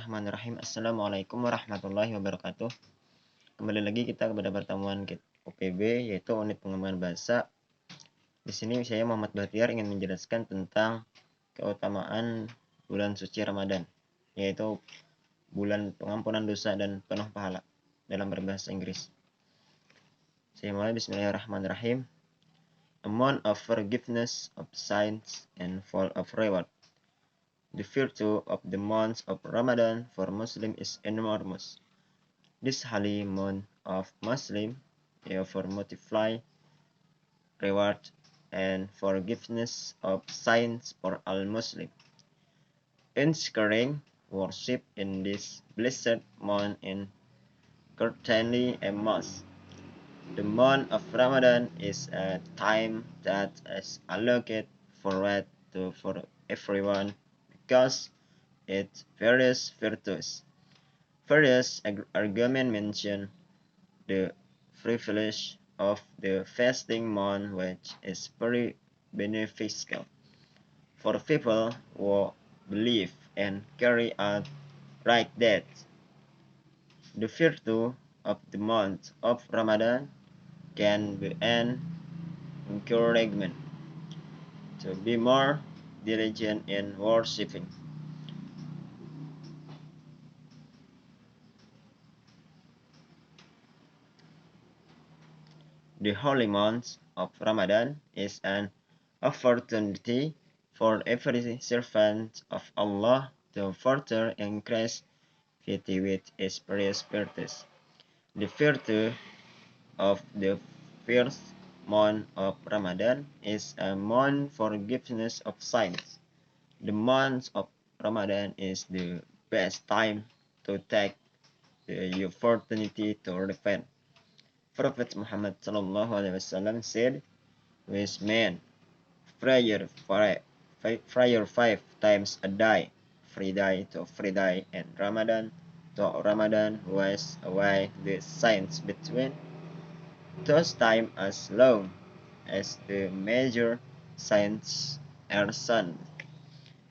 Bismillahirrahmanirrahim. Assalamualaikum warahmatullahi wabarakatuh. Kembali lagi kita kepada pertemuan UPB, yaitu unit pengembangan bahasa. Di sini saya Muhammad Bahtiar ingin menjelaskan tentang keutamaan bulan suci Ramadan, yaitu bulan pengampunan dosa dan penuh pahala dalam berbahasa Inggris. Saya mulai. Bismillahirrahmanirrahim. A month of forgiveness, of signs, and full of reward. The virtue of the month of Ramadan for Muslim is enormous. This holy month of Muslim for multiply reward and forgiveness of sins for all Muslim. Ensuring worship in this blessed month in certainly a must. The month of Ramadan is a time that is allocated for everyone because it various virtues. Various arguments mention the privilege of the fasting month, which is very beneficial for people who believe and carry out right deeds. The virtue of the month of Ramadan can be an encouragement to be more diligent in worshiping. The holy month of Ramadan is an opportunity for every servant of Allah to further increase piety with his various virtues. The virtue of the first month of Ramadan is a month for forgiveness of sins. The month of Ramadan is the best time to take the opportunity to repent. Prophet Muhammad SAW said, "With men, prayer 5 times a day, Friday to Friday, and Ramadan to Ramadan, was away the sins between those time as long as the major sins are sun."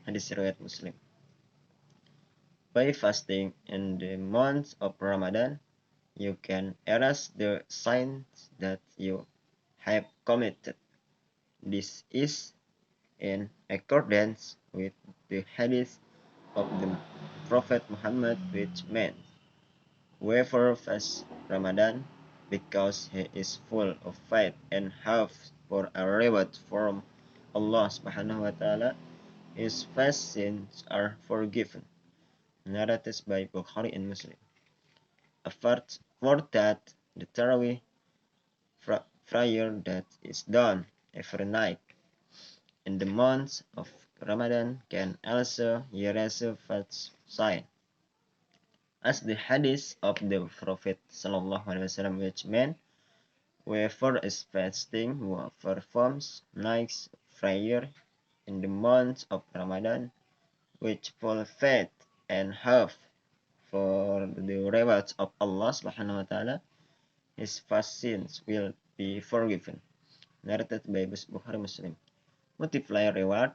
Hadis riwayat Muslim. By fasting in the month of Ramadan, you can erase the sins that you have committed. This is in accordance with the hadith of the Prophet Muhammad, which meant, whoever fasts Ramadan because he is full of faith and hopes for a reward from Allah subhanahu wa ta'ala, his past sins are forgiven. Narrated by Bukhari and Muslim. Apart for that, the Tarawih prayer that is done every night in the month of Ramadan can also erase fast sign. As the hadith of the Prophet ﷺ, which meant, whoever is fasting who performs night prayer in the month of Ramadan with full faith and hope for the rewards of Allah subhanahu wa ta'ala, his past sins will be forgiven. Narrated by Bukhari Muslim. Multiply reward.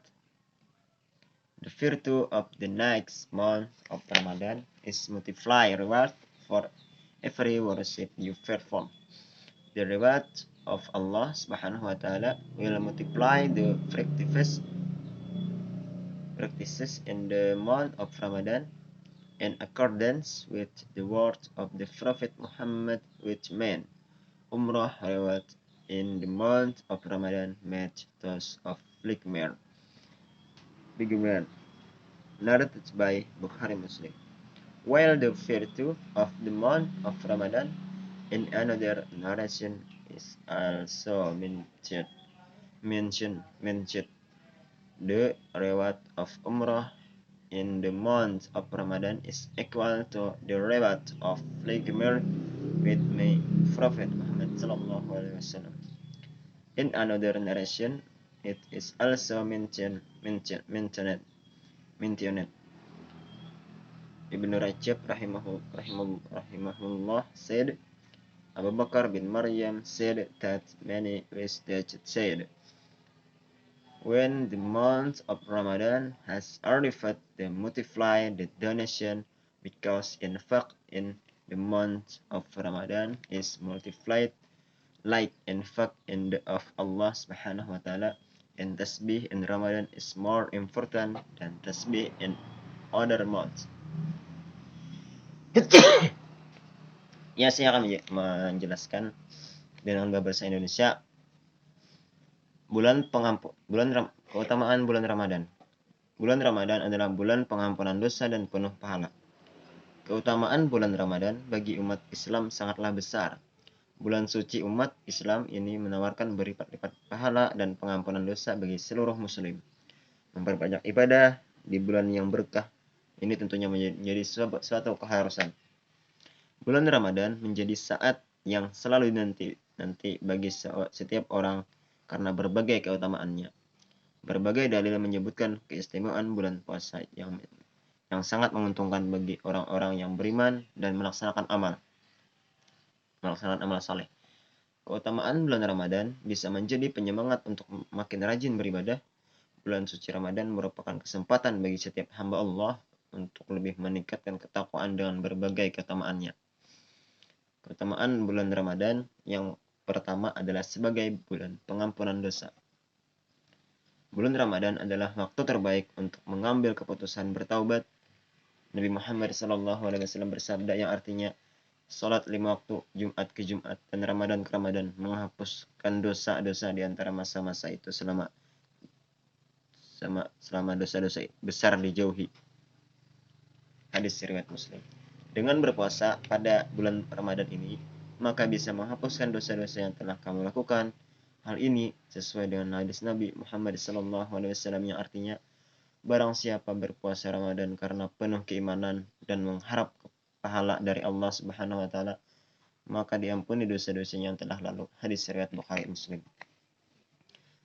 The virtue of the next month of Ramadan is multiply reward for every worship you perform. The reward of Allah subhanahu wa ta'ala will multiply the practices in the month of Ramadan in accordance with the word of the Prophet Muhammad, which meant, Umrah reward in the month of Ramadan met those of pilgrimage. Narrated by Bukhari Muslim. While the virtue of the month of Ramadan in another narration is also mentioned. The reward of Umrah in the month of Ramadan is equal to the reward of pilgrimage with my Prophet Muhammad sallallahu alaihi wasallam. In another narration, it is also mentioned. Ibn Rajab rahimahullah said, Abu Bakr bin Maryam said that many researchers said, when the month of Ramadan has arrived, they multiply the donation because infaq in the month of Ramadan is multiplied like infaq in the of Allah Subhanahu wa taala, and tasbih in Ramadan is more important than tasbih in other months. Ya, saya akan menjelaskan dengan bahasa Indonesia keutamaan bulan Ramadan. Bulan Ramadan adalah bulan pengampunan dosa dan penuh pahala. Keutamaan bulan Ramadan bagi umat Islam sangatlah besar. Bulan suci umat Islam ini menawarkan berlipat-lipat pahala dan pengampunan dosa bagi seluruh muslim. Memperbanyak ibadah di bulan yang berkah ini tentunya menjadi suatu keharusan. Bulan Ramadan menjadi saat yang selalu dinanti bagi setiap orang karena berbagai keutamaannya. Berbagai dalil menyebutkan keistimewaan bulan puasa yang sangat menguntungkan bagi orang-orang yang beriman dan melaksanakan amal saleh. Keutamaan bulan Ramadan bisa menjadi penyemangat untuk makin rajin beribadah. Bulan suci Ramadan merupakan kesempatan bagi setiap hamba Allah untuk lebih meningkatkan ketakwaan dengan berbagai keutamaannya. Keutamaan bulan Ramadan yang pertama adalah sebagai bulan pengampunan dosa. Bulan Ramadan adalah waktu terbaik untuk mengambil keputusan bertaubat. Nabi Muhammad SAW bersabda yang artinya, salat 5 waktu Jumat ke Jumat dan Ramadan ke Ramadan menghapuskan dosa-dosa di antara masa-masa itu selama dosa-dosa besar dijauhi. Hadis riwayat Muslim. Dengan berpuasa pada bulan Ramadan ini, maka bisa menghapuskan dosa-dosa yang telah kamu lakukan. Hal ini sesuai dengan hadis Nabi Muhammad SAW yang artinya, barang siapa berpuasa Ramadan karena penuh keimanan dan mengharap pahala dari Allah Subhanahu wa taala, maka diampuni dosa-dosanya yang telah lalu. Hadis riwayat Bukhari Muslim.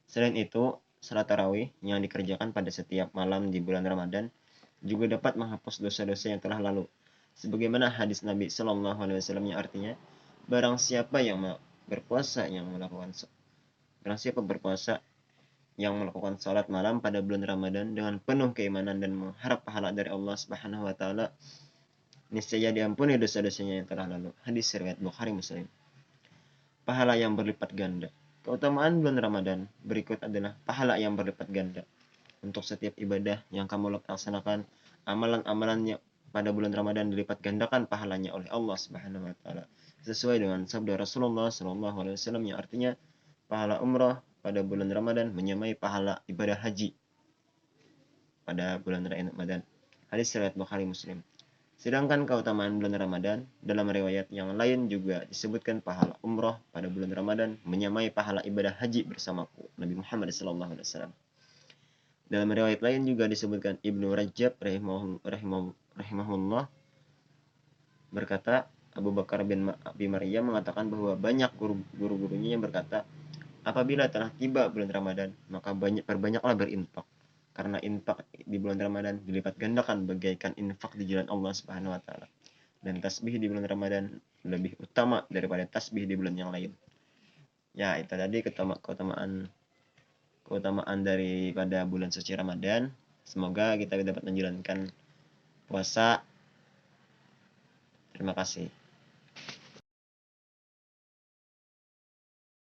Selain itu, salat tarawih yang dikerjakan pada setiap malam di bulan Ramadan juga dapat menghapus dosa-dosa yang telah lalu. Sebagaimana hadis Nabi SAW yang artinya, barang siapa berpuasa yang melakukan salat malam pada bulan Ramadan dengan penuh keimanan dan mengharap pahala dari Allah Subhanahu wa taala, niscaya diampuni dosa-dosanya yang telah lalu. Hadis riwayat Bukhari Muslim. Pahala yang berlipat ganda. Keutamaan bulan Ramadan berikut adalah pahala yang berlipat ganda. Untuk setiap ibadah yang kamu laksanakan, amalan-amalannya pada bulan Ramadan dilipat gandakan pahalanya oleh Allah Subhanahu wa taala. Sesuai dengan sabda Rasulullah SAW yang artinya, pahala umrah pada bulan Ramadan menyamai pahala ibadah haji pada bulan Ramadan. Hadis riwayat Bukhari Muslim. Sedangkan keutamaan bulan Ramadan dalam riwayat yang lain juga disebutkan pahala umrah pada bulan Ramadan menyamai pahala ibadah haji bersamaku, Nabi Muhammad SAW. Dalam riwayat lain juga disebutkan, Ibnu Rajab rahimahullah berkata, Abu Bakar bin Abi Maryam mengatakan bahwa banyak guru-gurunya yang berkata, apabila telah tiba bulan Ramadan, maka perbanyaklah berinfak. Karena infak di bulan Ramadan dilipat gandakan bagaikan infak di jalan Allah Subhanahu wa taala. Dan tasbih di bulan Ramadan lebih utama daripada tasbih di bulan yang lain. Ya, itu tadi keutamaan daripada bulan suci Ramadan. Semoga kita dapat menjalankan puasa. Terima kasih.